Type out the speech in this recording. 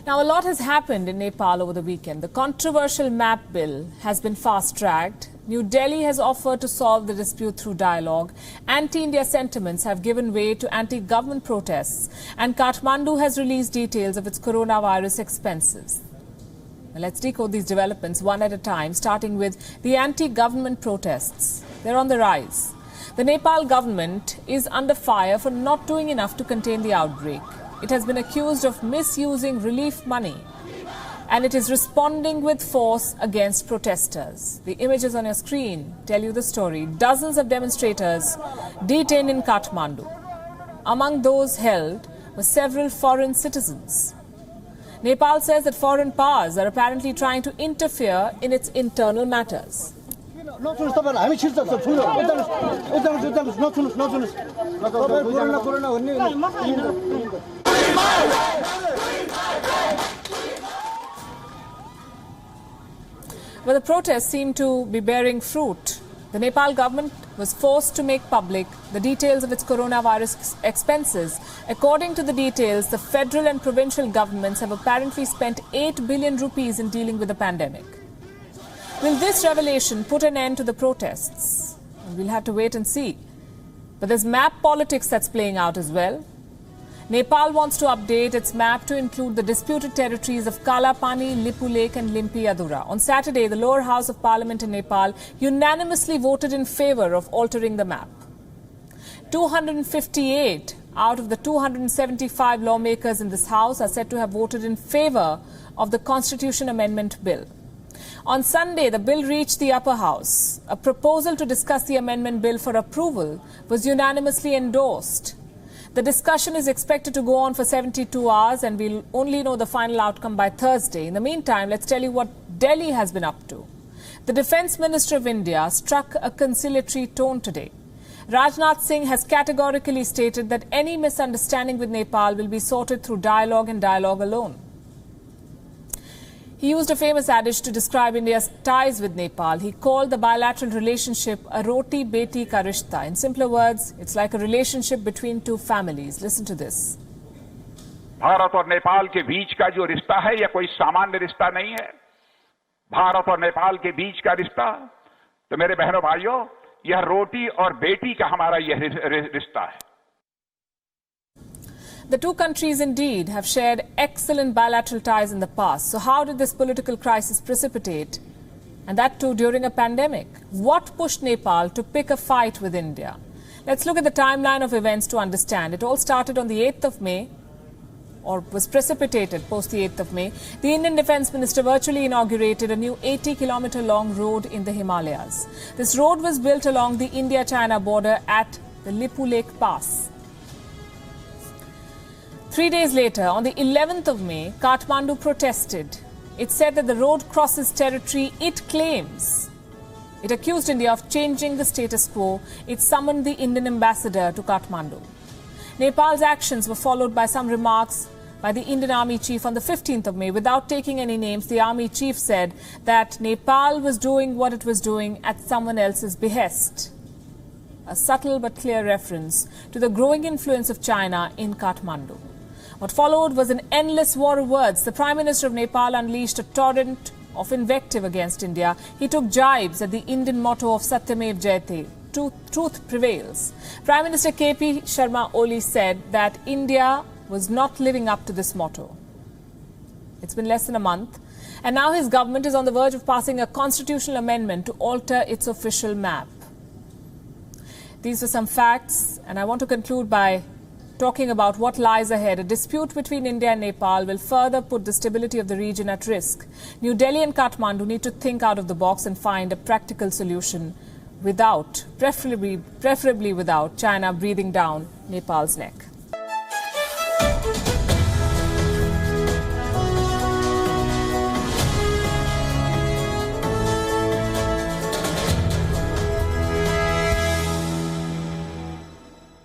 Now, a lot has happened in Nepal over the weekend. The controversial map bill has been fast-tracked. New Delhi has offered to solve the dispute through dialogue. Anti-India sentiments have given way to anti-government protests. And Kathmandu has released details of its coronavirus expenses. Now, let's decode these developments one at a time, starting with the anti-government protests. They're on the rise. The Nepal government is under fire for not doing enough to contain the outbreak. It has been accused of misusing relief money, and it is responding with force against protesters. The images on your screen tell you the story. Dozens of demonstrators detained in Kathmandu. Among those held were several foreign citizens. Nepal says that foreign powers are apparently trying to interfere in its internal matters. But the protests seem to be bearing fruit. The Nepal government was forced to make public the details of its coronavirus expenses. According to the details, the federal and provincial governments have apparently spent 8 billion rupees in dealing with the pandemic. Will this revelation put an end to the protests? We'll have to wait and see. But there's map politics that's playing out as well. Nepal wants to update its map to include the disputed territories of Kalapani, Lipu Lake and Limpi Adura. On Saturday, the lower house of parliament in Nepal unanimously voted in favour of altering the map. 258 out of the 275 lawmakers in this house are said to have voted in favour of the Constitution Amendment Bill. On Sunday, the bill reached the upper house. A proposal to discuss the amendment bill for approval was unanimously endorsed. The discussion is expected to go on for 72 hours and we'll only know the final outcome by Thursday. In the meantime, let's tell you what Delhi has been up to. The Defence Minister of India struck a conciliatory tone today. Rajnath Singh has categorically stated that any misunderstanding with Nepal will be sorted through dialogue and dialogue alone. He used a famous adage to describe India's ties with Nepal. He called the bilateral relationship a roti-beti ka rishta. In simpler words, it's like a relationship between two families. Listen to this. Bharat और नेपाल के बीच का जो रिश्ता है यह कोई सामान्य रिश्ता नहीं है. भारत और नेपाल के बीच का रिश्ता तो मेरे बहनों भाइयों यह रोटी और बेटी का हमारा यह रिश्ता है. The two countries indeed have shared excellent bilateral ties in the past. So how did this political crisis precipitate? And that too during a pandemic. What pushed Nepal to pick a fight with India? Let's look at the timeline of events to understand. It all started on the 8th of May, or was precipitated post the 8th of May. The Indian Defence Minister virtually inaugurated a new 80-kilometre long road in the Himalayas. This road was built along the India-China border at the Lipu Lake Pass. 3 days later, on the 11th of May, Kathmandu protested. It said that the road crosses territory it claims. It accused India of changing the status quo. It summoned the Indian ambassador to Kathmandu. Nepal's actions were followed by some remarks by the Indian Army Chief on the 15th of May. Without taking any names, the Army Chief said that Nepal was doing what it was doing at someone else's behest. A subtle but clear reference to the growing influence of China in Kathmandu. What followed was an endless war of words. The Prime Minister of Nepal unleashed a torrent of invective against India. He took jibes at the Indian motto of Satyamev Jayate, truth prevails. Prime Minister KP Sharma Oli said that India was not living up to this motto. It's been less than a month, and now his government is on the verge of passing a constitutional amendment to alter its official map. These are some facts, and I want to conclude by talking about what lies ahead. A dispute between India and Nepal will further put the stability of the region at risk. New Delhi and Kathmandu need to think out of the box and find a practical solution preferably without China breathing down Nepal's neck.